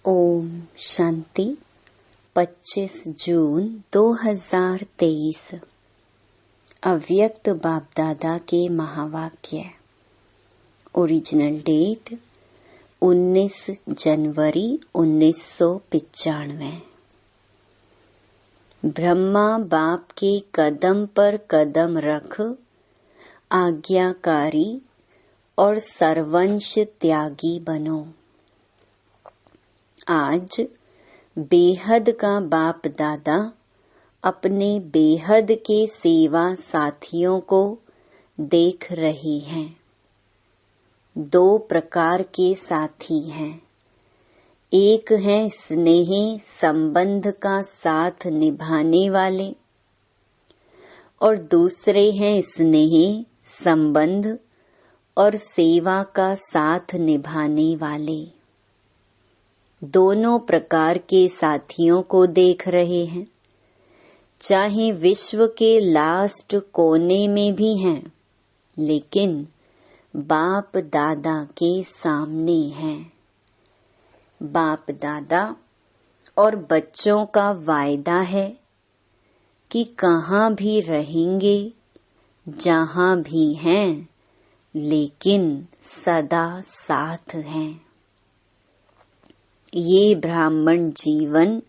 ओम शांति। 25 जून 2023। अव्यक्त बाप दादा के महावाक्य। ओरिजिनल डेट 19 जनवरी 1995। ब्रह्मा बाप के कदम पर कदम रख आज्ञाकारी और सर्वंश त्यागी बनो। आज बेहद का बाप दादा अपने बेहद के सेवा साथियों को देख रही हैं। 2 प्रकार के साथी हैं। एक है स्नेही संबंध का साथ निभाने वाले और दूसरे हैं स्नेही संबंध और सेवा का साथ निभाने वाले। दोनों प्रकार के साथियों को देख रहे हैं। चाहे विश्व के लास्ट कोने में भी हैं, लेकिन बाप दादा के सामने हैं। बाप दादा और बच्चों का वायदा है कि कहाँ भी रहेंगे, जहाँ भी हैं, लेकिन सदा साथ हैं। ये ब्राह्मण जीवन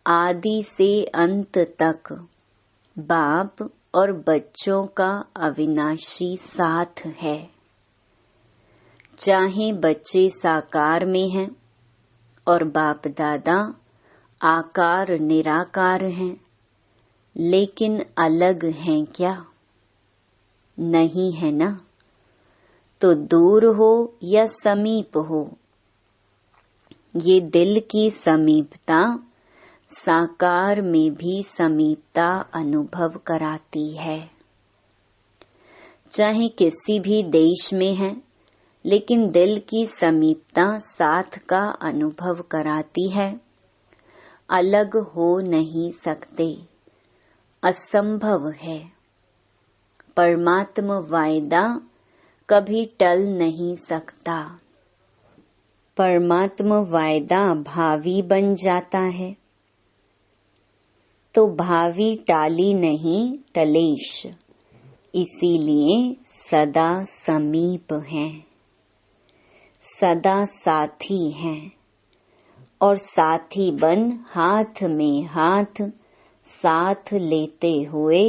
आदि से अंत तक बाप और बच्चों का अविनाशी साथ है। चाहे बच्चे साकार में हैं और बाप दादा आकार निराकार हैं, लेकिन अलग हैं क्या? नहीं है ना? तो दूर हो या समीप हो, ये दिल की समीपता साकार में भी समीपता अनुभव कराती है। चाहे किसी भी देश में है, लेकिन दिल की समीपता साथ का अनुभव कराती है। अलग हो नहीं सकते, असंभव है। परमात्मा वायदा कभी टल नहीं सकता। परमात्मा वायदा भावी बन जाता है, तो भावी टाली नहीं टलेश। इसीलिए सदा समीप हैं, सदा साथी हैं और साथी बन हाथ में हाथ साथ लेते हुए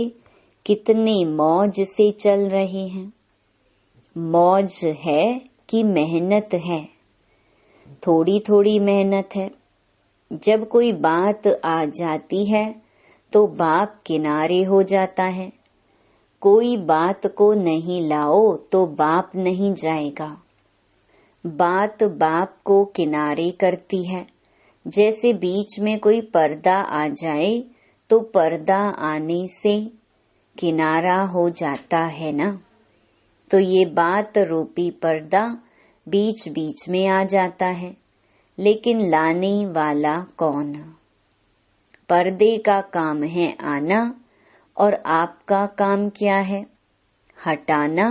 कितने मौज से चल रहे हैं। मौज है कि मेहनत है? थोड़ी थोड़ी मेहनत है। जब कोई बात आ जाती है तो बाप किनारे हो जाता है। कोई बात को नहीं लाओ तो बाप नहीं जाएगा। बात बाप को किनारे करती है। जैसे बीच में कोई पर्दा आ जाए तो पर्दा आने से किनारा हो जाता है ना। तो ये बात रूपी पर्दा बीच बीच में आ जाता है, लेकिन लाने वाला कौन? पर्दे का काम है आना और आपका काम क्या है? हटाना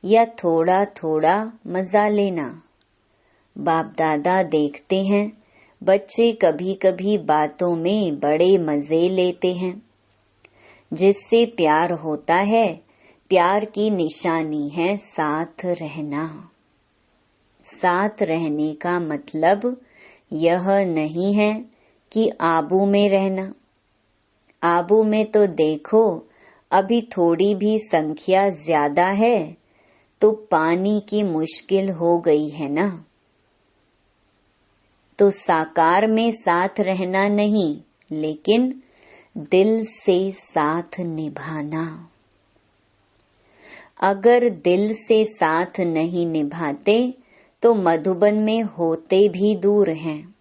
या थोड़ा थोड़ा मजा लेना। बाप दादा देखते हैं बच्चे कभी कभी बातों में बड़े मजे लेते हैं। जिससे प्यार होता है, प्यार की निशानी है साथ रहना। साथ रहने का मतलब यह नहीं है कि आबू में रहना। आबू में तो देखो अभी थोड़ी भी संख्या ज्यादा है तो पानी की मुश्किल हो गई है ना। तो साकार में साथ रहना नहीं, लेकिन दिल से साथ निभाना। अगर दिल से साथ नहीं निभाते तो मधुबन में होते भी दूर हैं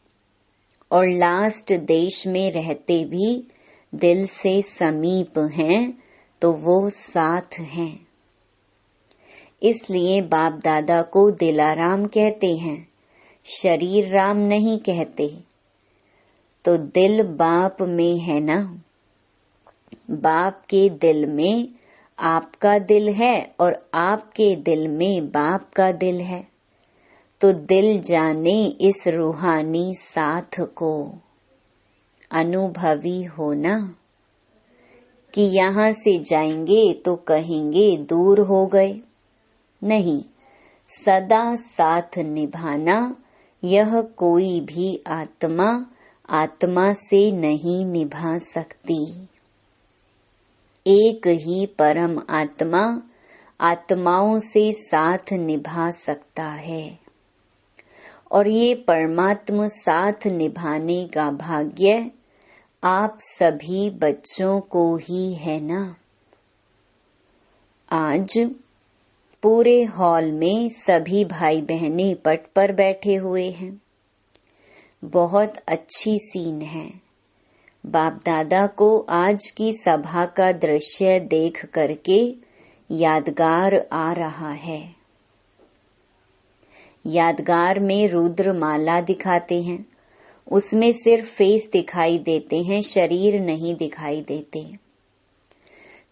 और लास्ट देश में रहते भी दिल से समीप हैं, तो वो साथ हैं। इसलिए बाप दादा को दिलाराम कहते हैं, शरीर राम नहीं कहते। तो दिल बाप में है ना। बाप के दिल में आपका दिल है और आपके दिल में बाप का दिल है। तो दिल जाने इस रूहानी साथ को। अनुभवी हो ना कि यहाँ से जाएंगे तो कहेंगे दूर हो गए। नहीं, सदा साथ निभाना यह कोई भी आत्मा आत्मा से नहीं निभा सकती। एक ही परम आत्मा आत्माओं से साथ निभा सकता है। और ये परमात्मा साथ निभाने का भाग्य आप सभी बच्चों को ही है ना। आज पूरे हॉल में सभी भाई बहनें पट पर बैठे हुए हैं। बहुत अच्छी सीन है। बाप दादा को आज की सभा का दृश्य देख करके यादगार आ रहा है। यादगार में रुद्र माला दिखाते हैं, उसमें सिर्फ फेस दिखाई देते हैं, शरीर नहीं दिखाई देते।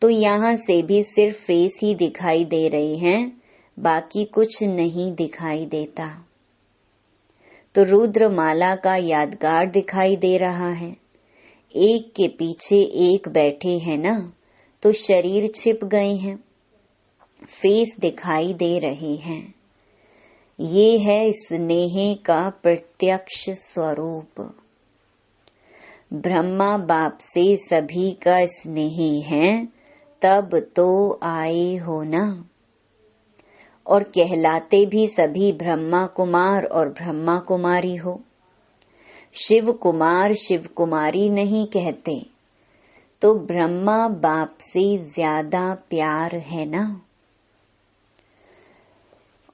तो यहाँ से भी सिर्फ फेस ही दिखाई दे रहे हैं, बाकी कुछ नहीं दिखाई देता। तो रुद्र माला का यादगार दिखाई दे रहा है। एक के पीछे एक बैठे हैं ना, तो शरीर छिप गए हैं, फेस दिखाई दे रहे हैं। ये है स्नेह का प्रत्यक्ष स्वरूप। ब्रह्मा बाप से सभी का स्नेह है, तब तो आए हो ना। और कहलाते भी सभी ब्रह्मा कुमार और ब्रह्मा कुमारी हो। शिव कुमार शिव कुमारी नहीं कहते। तो ब्रह्मा बाप से ज्यादा प्यार है ना।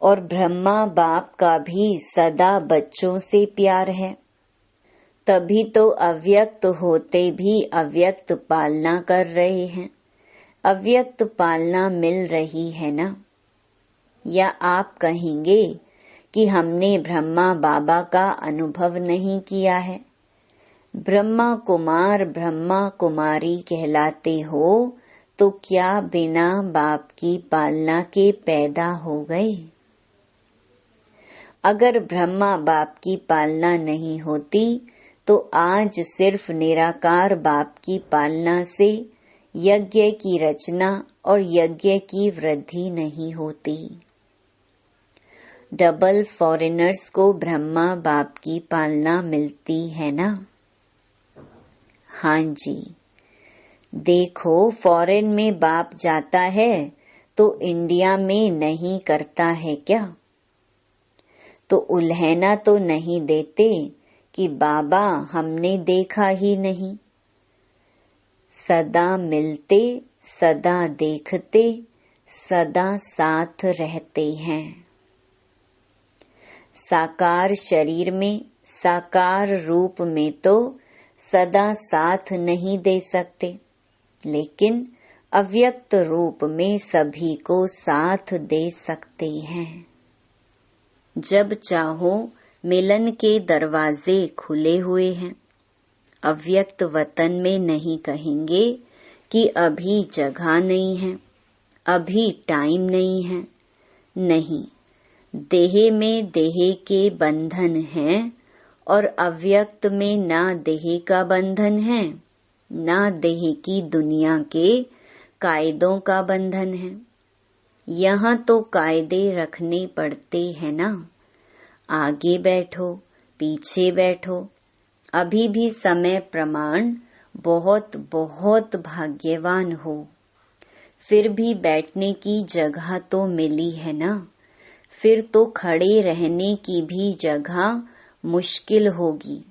और ब्रह्मा बाप का भी सदा बच्चों से प्यार है। तभी तो अव्यक्त होते भी अव्यक्त पालना कर रहे हैं। अव्यक्त पालना मिल रही है ना। या आप कहेंगे कि हमने ब्रह्मा बाबा का अनुभव नहीं किया है। ब्रह्मा कुमार ब्रह्मा कुमारी कहलाते हो तो क्या बिना बाप की पालना के पैदा हो गए? अगर ब्रह्मा बाप की पालना नहीं होती तो आज सिर्फ निराकार बाप की पालना से यज्ञ की रचना और यज्ञ की वृद्धि नहीं होती। डबल फॉरेनर्स को ब्रह्मा बाप की पालना मिलती है ना। हाँ जी, देखो फॉरेन में बाप जाता है तो इंडिया में नहीं करता है क्या? तो उल्हैना तो नहीं देते कि बाबा हमने देखा ही नहीं। सदा मिलते, सदा देखते, सदा साथ रहते हैं। साकार शरीर में, साकार रूप में तो सदा साथ नहीं दे सकते, लेकिन अव्यक्त रूप में सभी को साथ दे सकते हैं। जब चाहो मिलन के दरवाजे खुले हुए हैं। अव्यक्त वतन में नहीं कहेंगे कि अभी जगह नहीं है, अभी टाइम नहीं है। नहीं, देह में देह के बंधन हैं और अव्यक्त में ना देह का बंधन है, ना देह की दुनिया के कायदों का बंधन है। यहाँ तो कायदे रखने पड़ते हैं ना। आगे बैठो, पीछे बैठो, अभी भी समय प्रमाण बहुत बहुत भाग्यवान हो। फिर भी बैठने की जगह तो मिली है ना। फिर तो खड़े रहने की भी जगह मुश्किल होगी,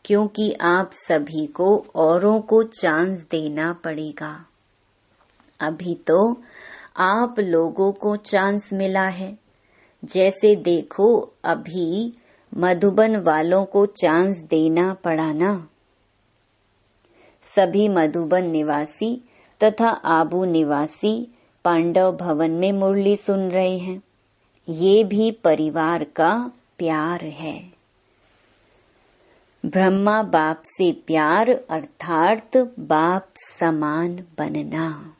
क्योंकि आप सभी को औरों को चांस देना पड़ेगा। अभी तो आप लोगों को चांस मिला है। जैसे देखो अभी मधुबन वालों को चांस देना पड़ा ना। सभी मधुबन निवासी तथा आबू निवासी पांडव भवन में मुरली सुन रहे हैं। ये भी परिवार का प्यार है। ब्रह्मा बाप से प्यार अर्थात बाप समान बनना,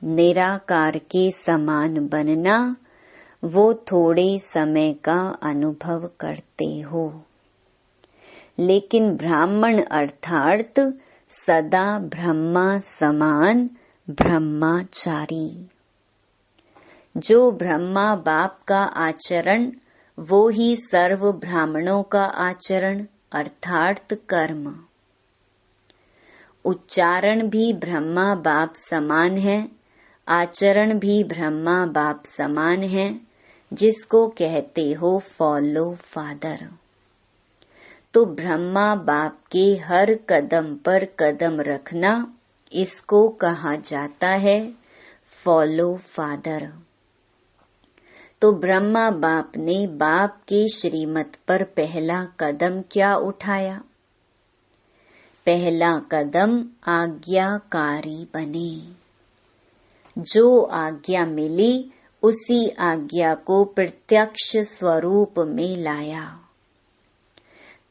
निराकार के समान बनना, वो थोड़े समय का अनुभव करते हो, लेकिन ब्राह्मण अर्थात सदा ब्रह्मा समान ब्रह्माचारी। जो ब्रह्मा बाप का आचरण, वो ही सर्व ब्राह्मणों का आचरण अर्थात कर्म। उच्चारण भी ब्रह्मा बाप समान है, आचरण भी ब्रह्मा बाप समान है, जिसको कहते हो फॉलो फादर। तो ब्रह्मा बाप के हर कदम पर कदम रखना, इसको कहा जाता है फॉलो फादर। तो ब्रह्मा बाप ने बाप के श्रीमत पर पहला कदम क्या उठाया? पहला कदम आज्ञाकारी बने। जो आज्ञा मिली उसी आज्ञा को प्रत्यक्ष स्वरूप में लाया।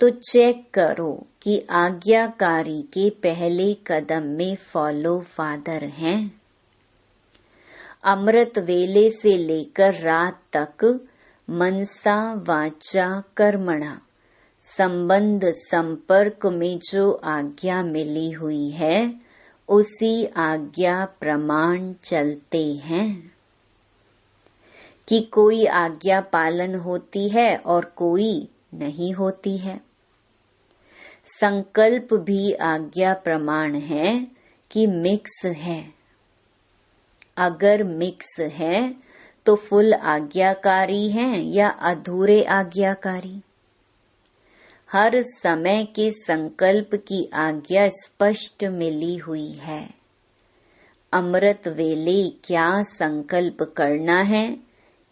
तो चेक करो कि आज्ञाकारी के पहले कदम में फॉलो फादर हैं। अमृत वेले से लेकर रात तक मनसा वाचा कर्मणा संबंध संपर्क में जो आज्ञा मिली हुई है, उसी आज्ञा प्रमाण चलते हैं। कि कोई आज्ञा पालन होती है और कोई नहीं होती है। संकल्प भी आज्ञा प्रमाण है कि मिक्स है। अगर मिक्स है तो फुल आज्ञाकारी हैं या अधूरे आज्ञाकारी। हर समय के संकल्प की आज्ञा स्पष्ट मिली हुई है। अमृत वेले क्या संकल्प करना है,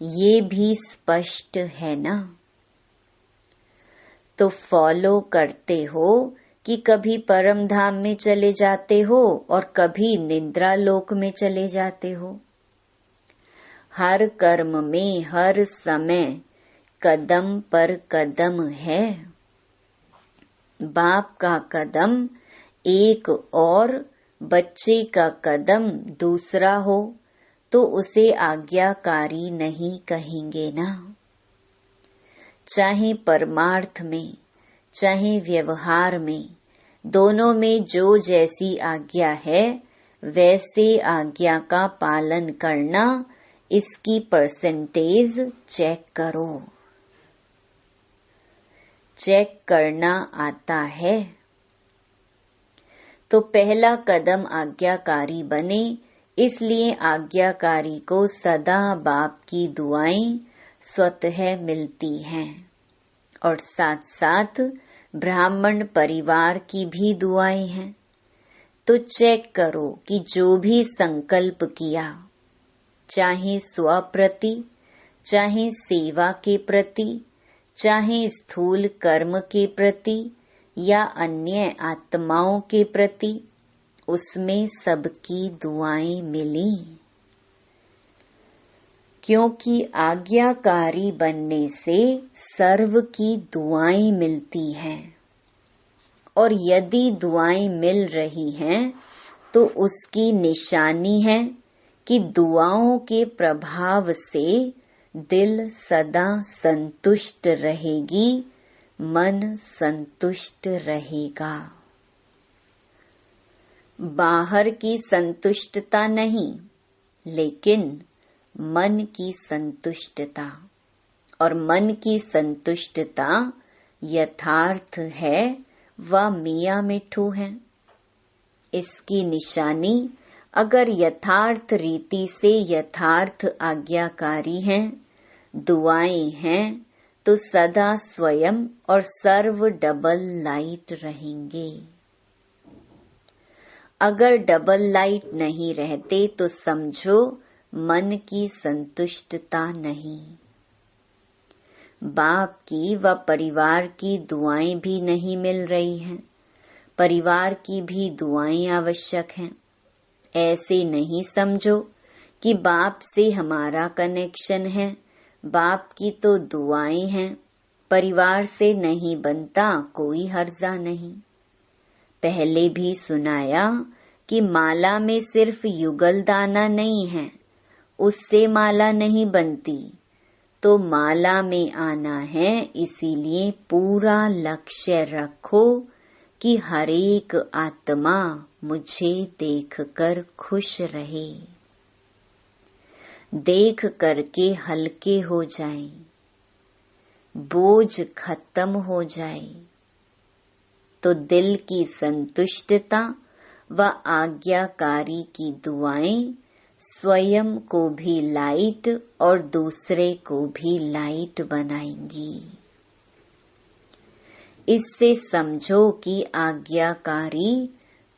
ये भी स्पष्ट है ना। तो फॉलो करते हो कि कभी परम धाम में चले जाते हो और कभी निद्रा लोक में चले जाते हो। हर कर्म में हर समय कदम पर कदम है। बाप का कदम एक और बच्चे का कदम दूसरा हो तो उसे आज्ञाकारी नहीं कहेंगे ना। चाहे परमार्थ में चाहे व्यवहार में, दोनों में जो जैसी आज्ञा है वैसे आज्ञा का पालन करना, इसकी परसेंटेज चेक करो। चेक करना आता है तो पहला कदम आज्ञाकारी बने। इसलिए आज्ञाकारी को सदा बाप की दुआएं स्वतः मिलती हैं और साथ साथ ब्राह्मण परिवार की भी दुआएं हैं। तो चेक करो कि जो भी संकल्प किया, चाहे स्व प्रति, चाहे सेवा के प्रति, चाहे स्थूल कर्म के प्रति या अन्य आत्माओं के प्रति, उसमें सबकी दुआएं मिली। क्योंकि आज्ञाकारी बनने से सर्व की दुआएं मिलती हैं और यदि दुआएं मिल रही हैं तो उसकी निशानी है कि दुआओं के प्रभाव से दिल सदा संतुष्ट रहेगी, मन संतुष्ट रहेगा। बाहर की संतुष्टता नहीं, लेकिन मन की संतुष्टता। और मन की संतुष्टता यथार्थ है व मियाँ मिठू है। इसकी निशानी अगर यथार्थ रीति से यथार्थ आज्ञाकारी हैं, दुआएं हैं, तो सदा स्वयं और सर्व डबल लाइट रहेंगे। अगर डबल लाइट नहीं रहते तो समझो मन की संतुष्टता नहीं। बाप की व परिवार की दुआएं भी नहीं मिल रही हैं। परिवार की भी दुआएं आवश्यक हैं। ऐसे नहीं समझो कि बाप से हमारा कनेक्शन है, बाप की तो दुआएं हैं, परिवार से नहीं बनता कोई हर्जा नहीं। पहले भी सुनाया कि माला में सिर्फ युगल दाना नहीं है, उससे माला नहीं बनती। तो माला में आना है, इसीलिए पूरा लक्ष्य रखो कि हर एक आत्मा मुझे देखकर खुश रहे, देख करके हल्के हो जाए, बोझ खत्म हो जाए, तो दिल की संतुष्टता व आज्ञाकारी की दुआएं स्वयं को भी लाइट और दूसरे को भी लाइट बनाएंगी। इससे समझो कि आज्ञाकारी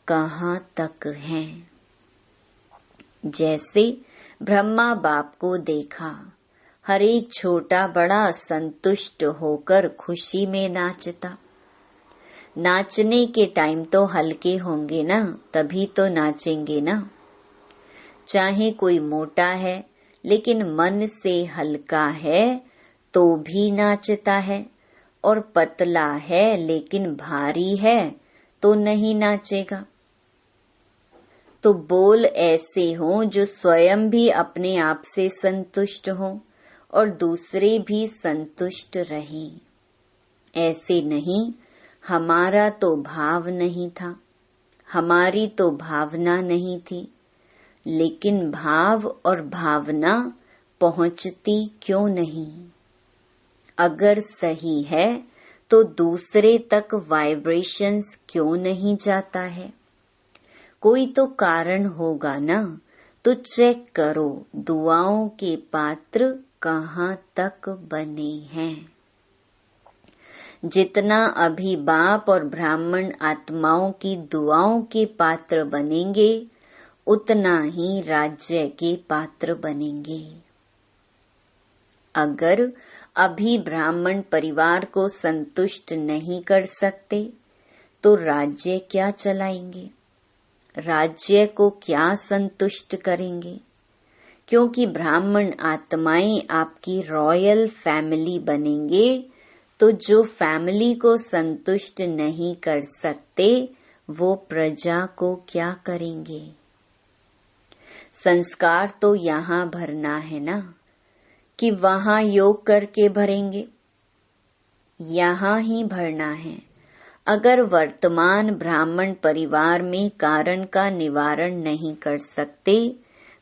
कहाँ तक हैं। जैसे ब्रह्मा बाप को देखा, हर एक छोटा बड़ा संतुष्ट होकर खुशी में नाचता। नाचने के टाइम तो हल्के होंगे ना, तभी तो नाचेंगे ना। चाहे कोई मोटा है लेकिन मन से हल्का है तो भी नाचता है, और पतला है लेकिन भारी है तो नहीं नाचेगा। तो बोल ऐसे हों जो स्वयं भी अपने आप से संतुष्ट हों और दूसरे भी संतुष्ट रहें। ऐसे नहीं, हमारा तो भाव नहीं था, हमारी तो भावना नहीं थी, लेकिन भाव और भावना पहुंचती क्यों नहीं? अगर सही है तो दूसरे तक वाइब्रेशंस क्यों नहीं जाता है? कोई तो कारण होगा ना। तो चेक करो दुआओं के पात्र कहाँ तक बने हैं। जितना अभी बाप और ब्राह्मण आत्माओं की दुआओं के पात्र बनेंगे, उतना ही राज्य के पात्र बनेंगे। अगर अभी ब्राह्मण परिवार को संतुष्ट नहीं कर सकते तो राज्य क्या चलाएंगे? राज्य को क्या संतुष्ट करेंगे? क्योंकि ब्राह्मण आत्माएं आपकी रॉयल फैमिली बनेंगे, तो जो फैमिली को संतुष्ट नहीं कर सकते वो प्रजा को क्या करेंगे? संस्कार तो यहाँ भरना है ना, कि वहाँ योग करके भरेंगे? यहाँ ही भरना है। अगर वर्तमान ब्राह्मण परिवार में कारण का निवारण नहीं कर सकते,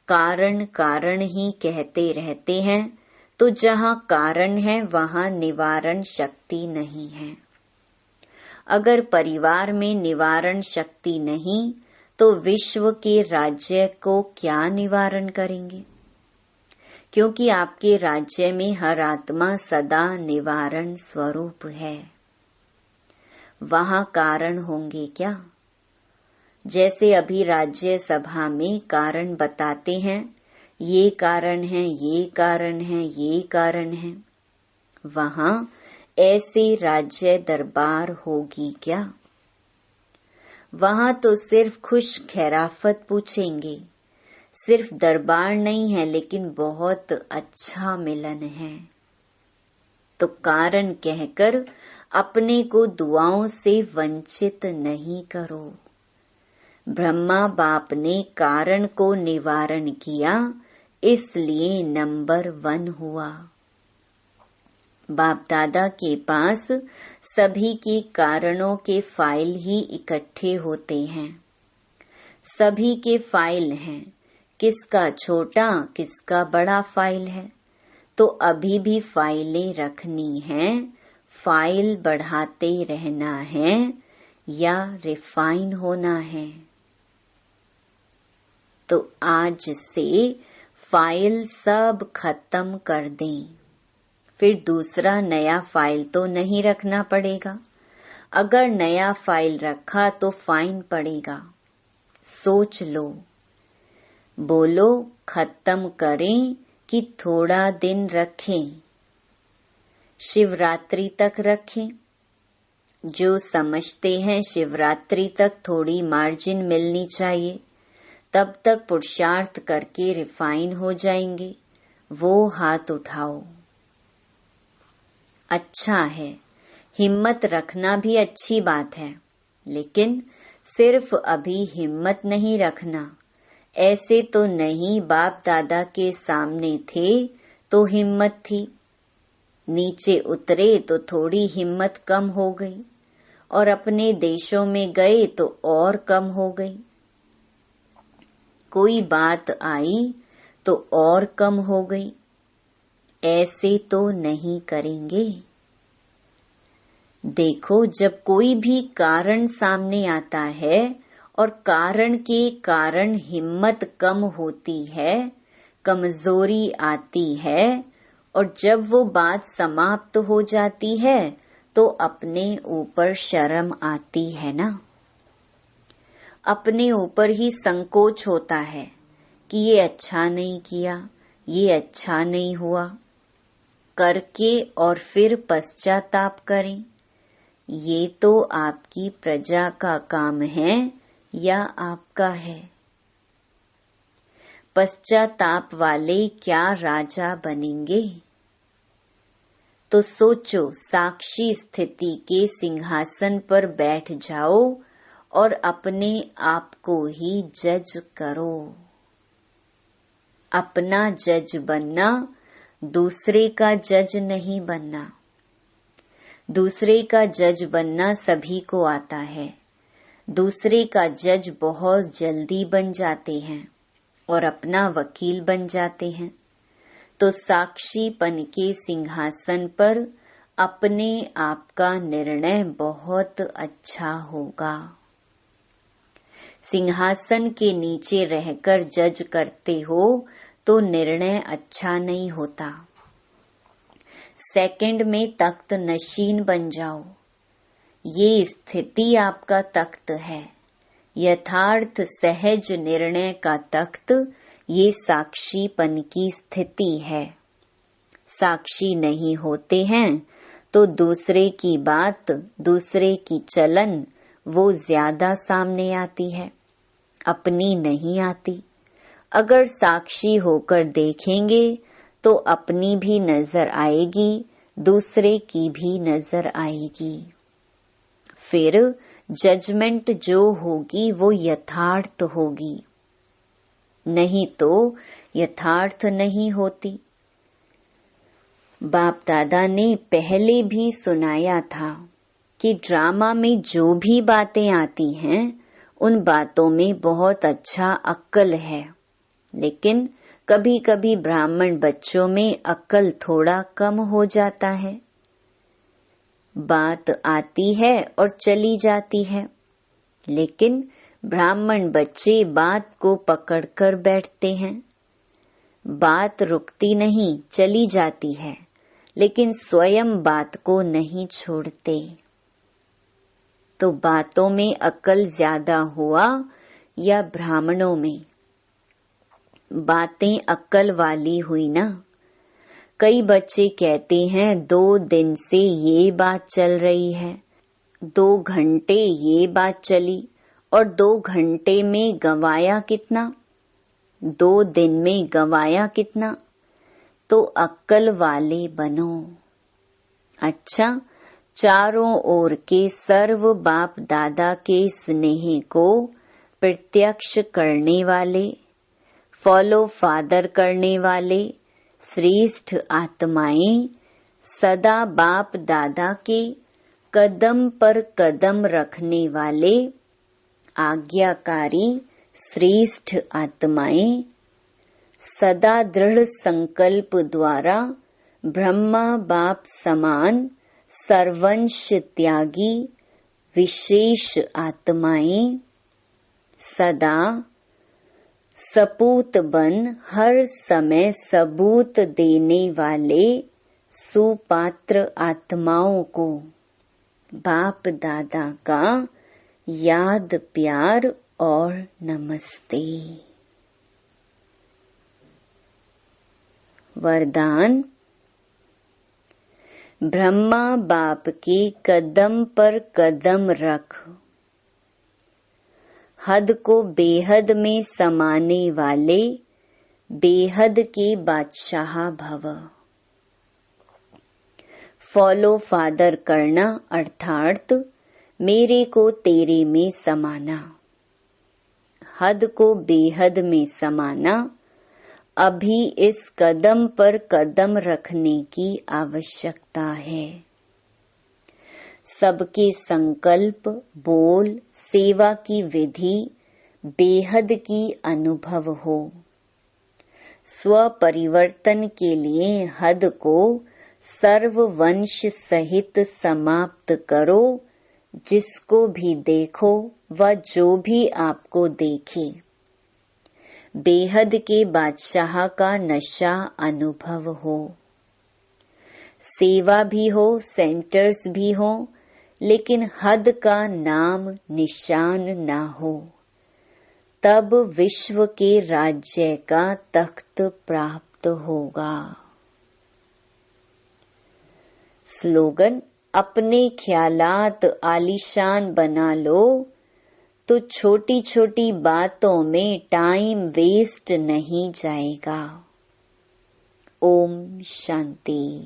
कारण कारण ही कहते रहते हैं, तो जहाँ कारण है वहाँ निवारण शक्ति नहीं है। अगर परिवार में निवारण शक्ति नहीं तो विश्व के राज्य को क्या निवारण करेंगे? क्योंकि आपके राज्य में हर आत्मा सदा निवारण स्वरूप है। वहाँ कारण होंगे क्या? जैसे अभी राज्य सभा में कारण बताते हैं, ये कारण है, ये कारण है, ये कारण है। वहाँ ऐसे राज्य दरबार होगी क्या? वहाँ तो सिर्फ खुश खैराफत पूछेंगे। सिर्फ दरबार नहीं है लेकिन बहुत अच्छा मिलन है। तो कारण कहकर अपने को दुआओं से वंचित नहीं करो। ब्रह्मा बाप ने कारण को निवारण किया, इसलिए नंबर 1 हुआ। बाप दादा के पास सभी के कारणों के फाइल ही इकट्ठे होते हैं। सभी के फाइल हैं, किसका छोटा किसका बड़ा फाइल है। तो अभी भी फाइलें रखनी हैं, फाइल बढ़ाते रहना है या रिफाइन होना है। तो आज से फाइल सब खत्म कर दें, फिर दूसरा नया फाइल तो नहीं रखना पड़ेगा। अगर नया फाइल रखा तो फाइन पड़ेगा। सोच लो, बोलो खत्म करें कि थोड़ा दिन रखें, शिवरात्रि तक रखें। जो समझते हैं शिवरात्रि तक थोड़ी मार्जिन मिलनी चाहिए, तब तक पुरुषार्थ करके रिफाइन हो जाएंगे, वो हाथ उठाओ। अच्छा है, हिम्मत रखना भी अच्छी बात है, लेकिन सिर्फ अभी हिम्मत नहीं रखना। ऐसे तो नहीं, बाप दादा के सामने थे तो हिम्मत थी, नीचे उतरे तो थोड़ी हिम्मत कम हो गई और अपने देशों में गए तो और कम हो गई। कोई बात आई तो और कम हो गई। ऐसे तो नहीं करेंगे। देखो, जब कोई भी कारण सामने आता है और कारण के कारण हिम्मत कम होती है, कमजोरी आती है, और जब वो बात समाप्त हो जाती है तो अपने ऊपर शर्म आती है ना। अपने ऊपर ही संकोच होता है कि ये अच्छा नहीं किया, ये अच्छा नहीं हुआ, करके और फिर पश्चाताप करें। ये तो आपकी प्रजा का काम है या आपका है? पश्चाताप वाले क्या राजा बनेंगे? तो सोचो, साक्षी स्थिति के सिंहासन पर बैठ जाओ और अपने आप को ही जज करो। अपना जज बनना, दूसरे का जज नहीं बनना। दूसरे का जज बनना सभी को आता है। दूसरे का जज बहुत जल्दी बन जाते हैं और अपना वकील बन जाते हैं। तो साक्षीपन के सिंहासन पर अपने आप का निर्णय बहुत अच्छा होगा। सिंहासन के नीचे रहकर जज करते हो तो निर्णय अच्छा नहीं होता। सेकंड में तख्त नशीन बन जाओ। ये स्थिति आपका तख्त है। यथार्थ सहज निर्णय का तख्त ये साक्षीपन की स्थिति है। साक्षी नहीं होते हैं तो दूसरे की बात, दूसरे की चलन वो ज्यादा सामने आती है, अपनी नहीं आती। अगर साक्षी होकर देखेंगे तो अपनी भी नजर आएगी, दूसरे की भी नजर आएगी। फिर जजमेंट जो होगी वो यथार्थ होगी, नहीं तो यथार्थ नहीं होती। बाप दादा ने पहले भी सुनाया था कि ड्रामा में जो भी बातें आती हैं उन बातों में बहुत अच्छा अक्ल है, लेकिन कभी कभी ब्राह्मण बच्चों में अक्ल थोड़ा कम हो जाता है। बात आती है और चली जाती है, लेकिन ब्राह्मण बच्चे बात को पकड़कर बैठते हैं। बात रुकती नहीं, चली जाती है, लेकिन स्वयं बात को नहीं छोड़ते। तो बातों में अक्ल ज्यादा हुआ या ब्राह्मणों में? बातें अक्ल वाली हुई ना। कई बच्चे कहते हैं 2 दिन से ये बात चल रही है, 2 घंटे ये बात चली, और 2 घंटे में गंवाया कितना, 2 दिन में गंवाया कितना। तो अक्ल वाले बनो। अच्छा, चारों ओर के सर्व बाप दादा के स्नेह को प्रत्यक्ष करने वाले, फॉलो फादर करने वाले श्रेष्ठ आत्माएं सदा बाप दादा के कदम पर कदम रखने वाले आज्ञाकारी श्रेष्ठ आत्माएं सदा दृढ़ संकल्प द्वारा ब्रह्मा बाप समान सर्वंश त्यागी विशेष आत्माएं सदा सपूत बन हर समय सबूत देने वाले सुपात्र आत्माओं को बाप दादा का याद प्यार और नमस्ते। वरदान। ब्रह्मा बाप के कदम पर कदम रख, हद को बेहद में समाने वाले बेहद के बादशाह भव। फॉलो फादर करना अर्थात मेरे को तेरे में समाना, हद को बेहद में समाना अभी इस कदम पर कदम रखने की आवश्यकता है। सबके संकल्प, बोल, सेवा की विधि बेहद की अनुभव हो। स्व परिवर्तन के लिए हद को सर्ववंश सहित समाप्त करो। जिसको भी देखो व जो भी आपको देखे, बेहद के बादशाह का नशा अनुभव हो। सेवा भी हो, सेंटर्स भी हो, लेकिन हद का नाम निशान ना हो। तब विश्व के राज्य का तख्त प्राप्त होगा। स्लोगन: अपने ख्यालात आलीशान बना लो तो छोटी छोटी बातों में टाइम वेस्ट नहीं जाएगा। ओम शांति।